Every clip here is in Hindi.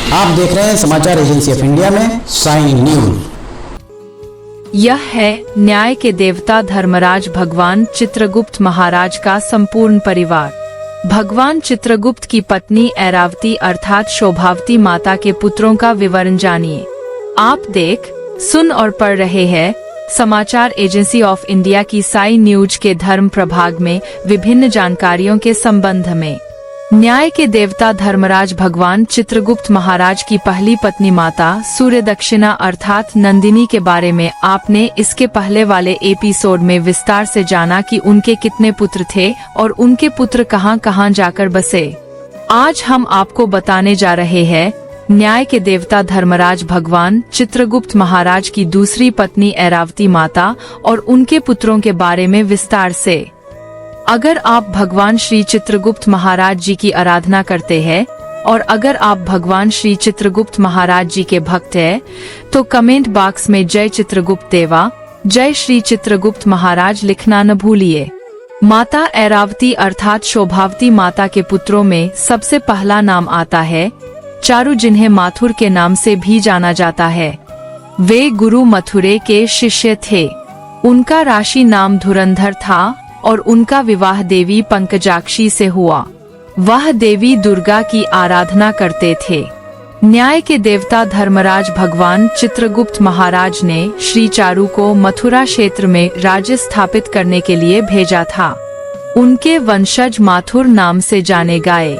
आप देख रहे हैं समाचार एजेंसी ऑफ इंडिया में साई न्यूज। यह है न्याय के देवता धर्मराज भगवान चित्रगुप्त महाराज का संपूर्ण परिवार। भगवान चित्रगुप्त की पत्नी ऐरावती अर्थात शोभावती माता के पुत्रों का विवरण जानिए। आप देख, सुन और पढ़ रहे हैं समाचार एजेंसी ऑफ इंडिया की साई न्यूज के धर्म प्रभाग में विभिन्न जानकारियों के संबंध में। न्याय के देवता धर्मराज भगवान चित्रगुप्त महाराज की पहली पत्नी माता सूर्यदक्षिणा अर्थात नंदिनी के बारे में आपने इसके पहले वाले एपिसोड में विस्तार से जाना कि उनके कितने पुत्र थे और उनके पुत्र कहां कहां जाकर बसे। आज हम आपको बताने जा रहे हैं न्याय के देवता धर्मराज भगवान चित्रगुप्त महाराज की दूसरी पत्नी ऐरावती माता और उनके पुत्रों के बारे में विस्तार से। अगर आप भगवान श्री चित्रगुप्त महाराज जी की आराधना करते हैं और अगर आप भगवान श्री चित्रगुप्त महाराज जी के भक्त हैं, तो कमेंट बॉक्स में जय चित्रगुप्त देवा, जय श्री चित्रगुप्त महाराज लिखना न भूलिए। माता ऐरावती अर्थात शोभावती माता के पुत्रों में सबसे पहला नाम आता है चारु, जिन्हें माथुर के नाम से भी जाना जाता है। वे गुरु मथुरे के शिष्य थे। उनका राशि नाम धुरंधर था और उनका विवाह देवी पंकजाक्षी से हुआ। वह देवी दुर्गा की आराधना करते थे। न्याय के देवता धर्मराज भगवान चित्रगुप्त महाराज ने श्री चारु को मथुरा क्षेत्र में राज्य स्थापित करने के लिए भेजा था। उनके वंशज माथुर नाम से जाने गए।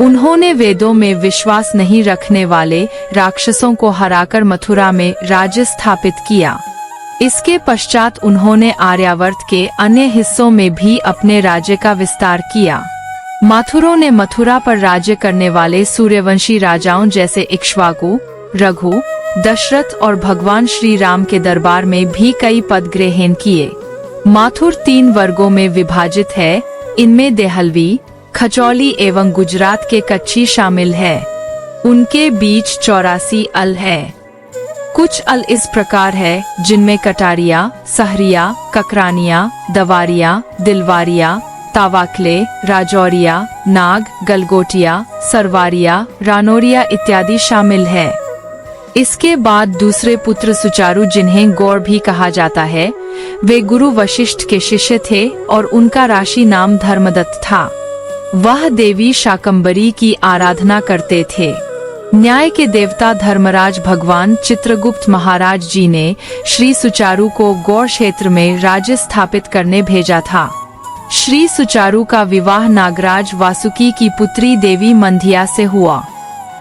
उन्होंने वेदों में विश्वास नहीं रखने वाले राक्षसों को हराकर मथुरा में राज्य स्थापित किया। इसके पश्चात उन्होंने आर्यावर्त के अन्य हिस्सों में भी अपने राज्य का विस्तार किया। माथुरों ने मथुरा पर राज्य करने वाले सूर्यवंशी राजाओं जैसे इक्ष्वाकु, रघु, दशरथ और भगवान श्री राम के दरबार में भी कई पद ग्रहण किए। माथुर 3 वर्गों में विभाजित है। इनमें देहलवी, खचौली एवं गुजरात के कच्छी शामिल है। उनके बीच 84 अल है। कुछ अल इस प्रकार है जिनमें कटारिया, सहरिया, ककरानिया, दवारिया, दिलवारिया, तावाकले, राजौरिया, नाग, गलगोटिया, सरवारिया, रानौरिया इत्यादि शामिल है। इसके बाद दूसरे पुत्र सुचारु, जिन्हें गौर भी कहा जाता है, वे गुरु वशिष्ठ के शिष्य थे और उनका राशि नाम धर्मदत्त था। वह देवी शाकंभरी की आराधना करते थे। न्याय के देवता धर्मराज भगवान चित्रगुप्त महाराज जी ने श्री सुचारु को गौड़ क्षेत्र में राज्य स्थापित करने भेजा था। श्री सुचारु का विवाह नागराज वासुकी की पुत्री देवी मंधिया से हुआ।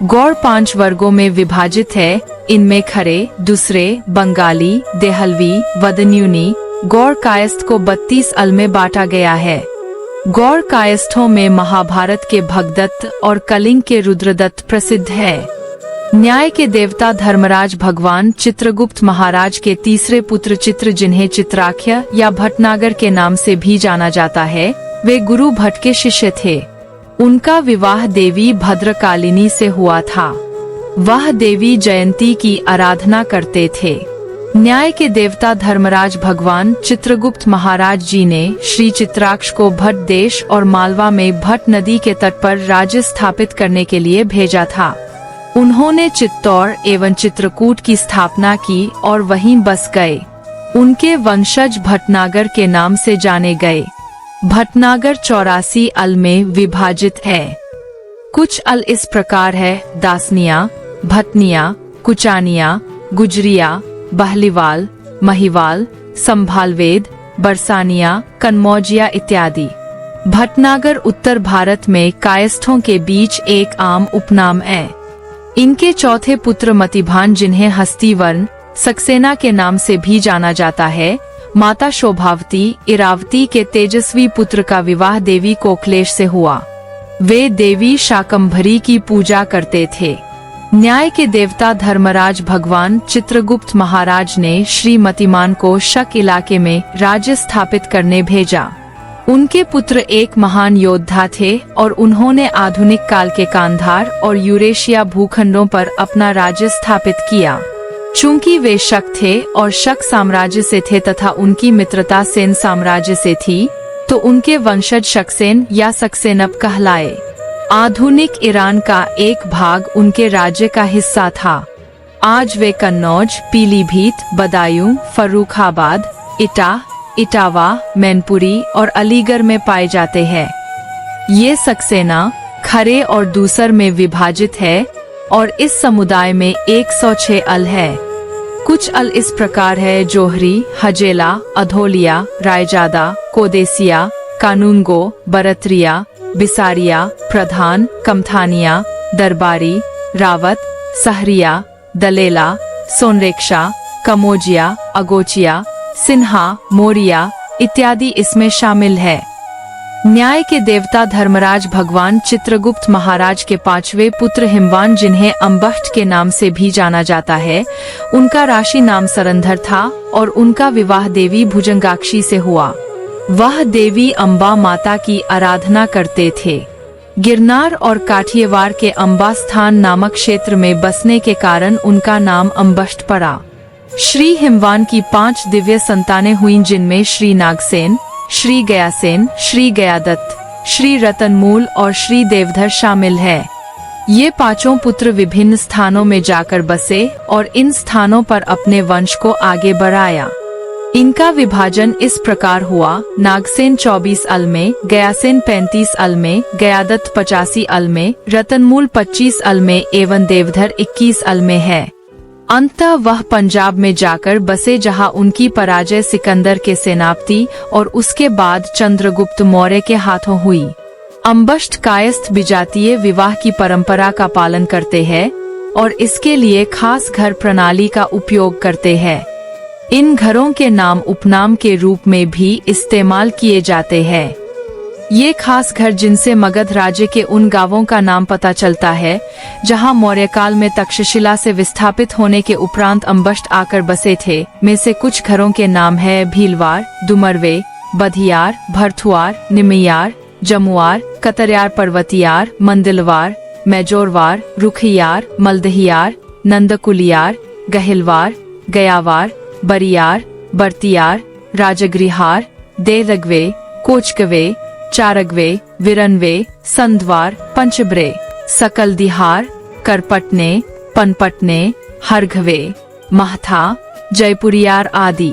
गौड़ 5 वर्गों में विभाजित है। इनमें खरे, दूसरे, बंगाली, देहलवी, वदन्यूनी, गौड़ कायस्थ को 32 अल में बांटा गया है। गौड़ कायस्थों में महाभारत के भगदत्त और कलिंग के रुद्रदत्त प्रसिद्ध है। न्याय के देवता धर्मराज भगवान चित्रगुप्त महाराज के तीसरे पुत्र चित्र, जिन्हें चित्राख्य या भटनागर के नाम से भी जाना जाता है, वे गुरु भट्ट के शिष्य थे। उनका विवाह देवी भद्रकालिनी से हुआ था। वह देवी जयंती की आराधना करते थे। न्याय के देवता धर्मराज भगवान चित्रगुप्त महाराज जी ने श्री चित्राक्ष को भट्ट देश और मालवा में भट्ट नदी के तट पर राज्य स्थापित करने के लिए भेजा था। उन्होंने चित्तौड़ एवं चित्रकूट की स्थापना की और वहीं बस गए। उनके वंशज भटनागर के नाम से जाने गए। भटनागर 84 अल में विभाजित है। कुछ अल इस प्रकार है: दासनिया, भटनिया, कुचानिया, गुजरिया, बहलीवाल, महिवाल, संभालवेद, बरसानिया, कन्मौजिया इत्यादि। भटनागर उत्तर भारत में कायस्थों के बीच एक आम उपनाम है। इनके चौथे पुत्र मतिभान, जिन्हें हस्तिवर्ण सक्सेना के नाम से भी जाना जाता है, माता शोभावती इरावती के तेजस्वी पुत्र का विवाह देवी कोकलेश से हुआ। वे देवी शाकंभरी की पूजा करते थे। न्याय के देवता धर्मराज भगवान चित्रगुप्त महाराज ने श्रीमतीमान को शक इलाके में राज्य स्थापित करने भेजा। उनके पुत्र एक महान योद्धा थे और उन्होंने आधुनिक काल के कांधार और यूरेशिया भूखंडों पर अपना राज्य स्थापित किया। चूंकि वे शक थे और शक साम्राज्य से थे तथा उनकी मित्रता सेन साम्राज्य से थी, तो उनके वंशज शक्सेन या सक्सेनप कहलाए। आधुनिक ईरान का एक भाग उनके राज्य का हिस्सा था। आज वे कन्नौज, पीलीभीत, बदायूं, फर्रुखाबाद, इटावा, मैनपुरी और अलीगढ़ में पाए जाते हैं। ये सक्सेना, खरे और दूसर में विभाजित है और इस समुदाय में 106 अल है। कुछ अल इस प्रकार है: जोहरी, हजेला, अधोलिया, रायजादा, कोदेसिया, कानूनगो, बरतरिया, बिसारिया, प्रधान, कमथानिया, दरबारी, रावत, सहरिया, दलेला, सोनरेक्षा, कमोजिया, अगोचिया, सिन्हा, मोरिया इत्यादि इसमें शामिल है। न्याय के देवता धर्मराज भगवान चित्रगुप्त महाराज के 5वें पुत्र हिमवान, जिन्हें अम्बष्ट के नाम से भी जाना जाता है, उनका राशि नाम सरंधर था और उनका विवाह देवी भुजंगाक्षी से हुआ। वह देवी अम्बा माता की आराधना करते थे। गिरनार और काठियावाड़ के अम्बा स्थान नामक क्षेत्र में बसने के कारण उनका नाम अम्बष्ट पड़ा। श्री हिमवान की 5 दिव्य संतानें हुईं, जिनमें श्री नागसेन, श्री गयासेन, श्री गयादत्त, श्री रतनमूल और श्री देवधर शामिल है। ये 5 पुत्र विभिन्न स्थानों में जाकर बसे और इन स्थानों पर अपने वंश को आगे बढ़ाया। इनका विभाजन इस प्रकार हुआ: नागसेन 24 अल में, गयासेन 35 अल में, गयादत्त 85 अल में, रतनमूल 25 अल में एवं देवधर 21 अल में है। अंततः वह पंजाब में जाकर बसे, जहां उनकी पराजय सिकंदर के सेनापति और उसके बाद चंद्रगुप्त मौर्य के हाथों हुई। अम्बष्ट कायस्थ विजातीय विवाह की परंपरा का पालन करते हैं और इसके लिए खास घर प्रणाली का उपयोग करते हैं। इन घरों के नाम उपनाम के रूप में भी इस्तेमाल किए जाते हैं। ये खास घर, जिनसे मगध राज्य के उन गांवों का नाम पता चलता है जहां मौर्य काल में तक्षशिला से विस्थापित होने के उपरांत अम्बष्ट आकर बसे थे, में से कुछ घरों के नाम है: भीलवार, डुमरवे, बधियार, भरथुआर, निमियार, जमुआर, कतरियार, पर्वतियार, मंदिलवार, मेजोरवार, रुखियार, मलदहियार, नंदकुलियार, गहिलवार, गयावार, बरियार, बर्तियार, राजगृहार, देदगवे, कोचकवे, चारगवे, विरनवे, संधवार, पंचब्रे, सकलदिहार, करपटने, पनपटने, हरघवे, महथा, जयपुरियार आदि।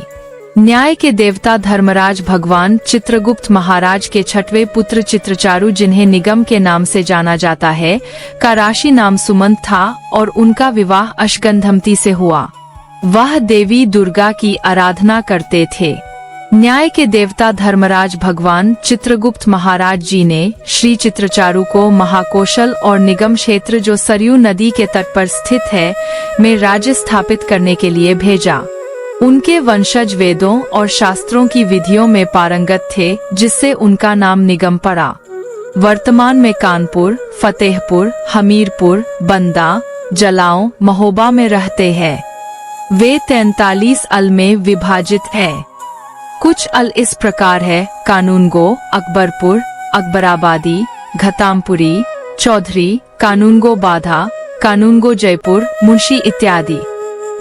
न्याय के देवता धर्मराज भगवान चित्रगुप्त महाराज के 6वें पुत्र चित्रचारु, जिन्हें निगम के नाम से जाना जाता है, का राशि नाम सुमंत था और उनका विवाह अश्गंधमती से हुआ। वह देवी दुर्गा की आराधना करते थे। न्याय के देवता धर्मराज भगवान चित्रगुप्त महाराज जी ने श्री चित्रचारु को महाकौशल और निगम क्षेत्र, जो सरयू नदी के तट पर स्थित है, में राज्य स्थापित करने के लिए भेजा। उनके वंशज वेदों और शास्त्रों की विधियों में पारंगत थे, जिससे उनका नाम निगम पड़ा। वर्तमान में कानपुर, फतेहपुर, हमीरपुर, बंदा, जलाओं, महोबा में रहते हैं। वे 43 अल में विभाजित है। कुछ अल इस प्रकार है: कानूनगो, अकबरपुर, अकबराबादी, घतामपुरी, चौधरी, कानूनगो बाधा, कानूनगो जयपुर, मुंशी इत्यादि।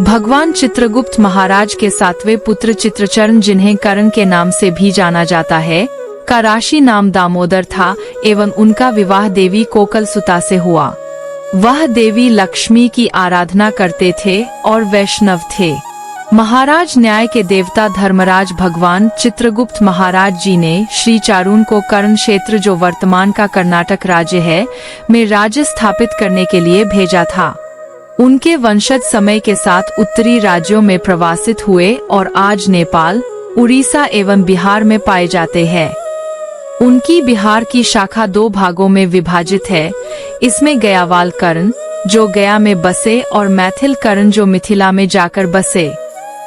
भगवान चित्रगुप्त महाराज के 7वें पुत्र चित्रचरण, जिन्हें कर्ण के नाम से भी जाना जाता है, का राशि नाम दामोदर था एवं उनका विवाह देवी कोकलसुता से हुआ। वह देवी लक्ष्मी की आराधना करते थे और वैष्णव थे। महाराज न्याय के देवता धर्मराज भगवान चित्रगुप्त महाराज जी ने श्री चारून को कर्ण क्षेत्र, जो वर्तमान का कर्नाटक राज्य है, में राज्य स्थापित करने के लिए भेजा था। उनके वंशज समय के साथ उत्तरी राज्यों में प्रवासित हुए और आज नेपाल, उड़ीसा एवं बिहार में पाए जाते हैं। उनकी बिहार की शाखा 2 भागों में विभाजित है। इसमें गयावाल कर्ण, जो गया में बसे, और मैथिल कर्ण, जो मिथिला में जाकर बसे।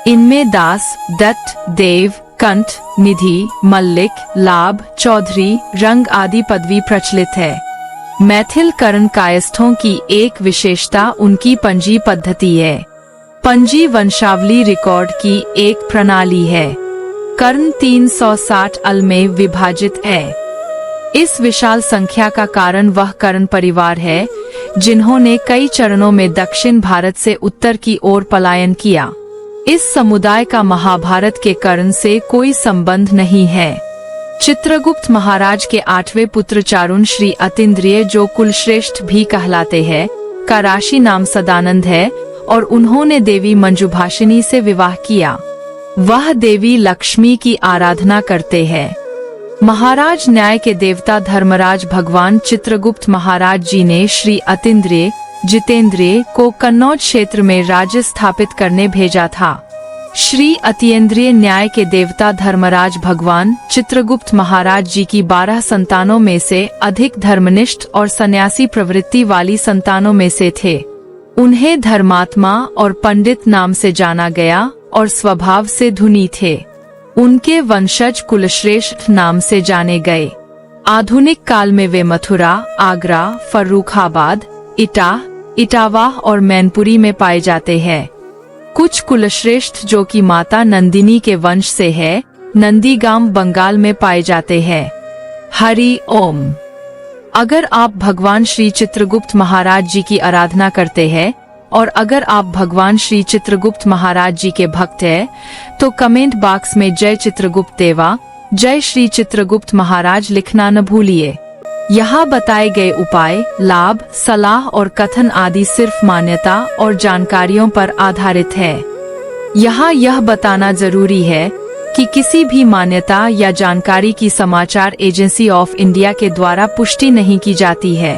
इनमें दास, दत्त, देव, कंठ, निधि, मल्लिक, लाभ, चौधरी, रंग आदि पदवी प्रचलित है। मैथिल कर्ण कायस्थों की एक विशेषता उनकी पंजी पद्धति है। पंजी वंशावली रिकॉर्ड की एक प्रणाली है। कर्ण 360 अल में विभाजित है। इस विशाल संख्या का कारण वह कर्ण परिवार है, जिन्होंने कई चरणों में दक्षिण भारत से उत्तर की ओर पलायन किया। इस समुदाय का महाभारत के कर्ण से कोई संबंध नहीं है। चित्रगुप्त महाराज के 8वें पुत्र चारुण श्री अतीन्द्रिय, जो कुलश्रेष्ठ भी कहलाते हैं, का राशि नाम सदानंद है और उन्होंने देवी मंजुभाषिनी से विवाह किया। वह देवी लक्ष्मी की आराधना करते हैं। महाराज न्याय के देवता धर्मराज भगवान चित्रगुप्त महाराज जी ने श्री अतीन्द्रिय जितेंद्रिय को कन्नौज क्षेत्र में राज्य स्थापित करने भेजा था। श्री अतीन्द्रिय न्याय के देवता धर्मराज भगवान चित्रगुप्त महाराज जी की 12 संतानों में से अधिक धर्मनिष्ठ और सन्यासी प्रवृत्ति वाली संतानों में से थे। उन्हें धर्मात्मा और पंडित नाम से जाना गया और स्वभाव से धुनी थे। उनके वंशज कुलश्रेष्ठ नाम से जाने गए। आधुनिक काल में वे मथुरा, आगरा, फर्रुखाबाद, इटावा और मैनपुरी में पाए जाते हैं। कुछ कुलश्रेष्ठ जो कि माता नंदिनी के वंश से है, नंदीगाम बंगाल में पाए जाते हैं। हरि ओम। अगर आप भगवान श्री चित्रगुप्त महाराज जी की आराधना करते हैं और अगर आप भगवान श्री चित्रगुप्त महाराज जी के भक्त हैं, तो कमेंट बॉक्स में जय चित्रगुप्त देवा, जय श्री चित्रगुप्त महाराज लिखना न भूलिए। यहाँ बताए गए उपाय, लाभ, सलाह और कथन आदि सिर्फ मान्यता और जानकारियों पर आधारित है। यहाँ यह बताना जरूरी है कि किसी भी मान्यता या जानकारी की समाचार एजेंसी ऑफ इंडिया के द्वारा पुष्टि नहीं की जाती है।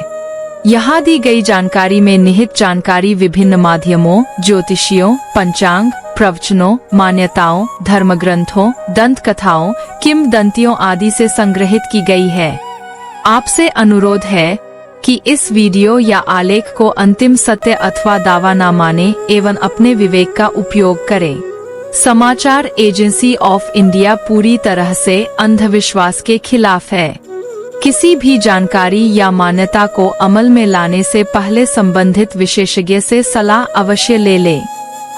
यहाँ दी गई जानकारी में निहित जानकारी विभिन्न माध्यमों, ज्योतिषियों, पंचांग, प्रवचनों, मान्यताओं, धर्मग्रंथों, दंत कथाओं, किंवदंतियों आदि से संग्रहित की गई है। आपसे अनुरोध है कि इस वीडियो या आलेख को अंतिम सत्य अथवा दावा न माने एवं अपने विवेक का उपयोग करें। समाचार एजेंसी ऑफ इंडिया पूरी तरह से अंधविश्वास के खिलाफ है। किसी भी जानकारी या मान्यता को अमल में लाने से पहले संबंधित विशेषज्ञ से सलाह अवश्य ले लें।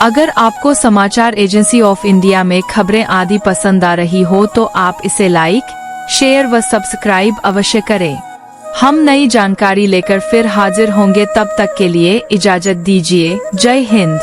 अगर आपको समाचार एजेंसी ऑफ इंडिया में खबरें आदि पसंद आ रही हो तो आप इसे लाइक, शेयर व सब्सक्राइब अवश्य करें। हम नई जानकारी लेकर फिर हाजिर होंगे, तब तक के लिए इजाजत दीजिए। जय हिंद।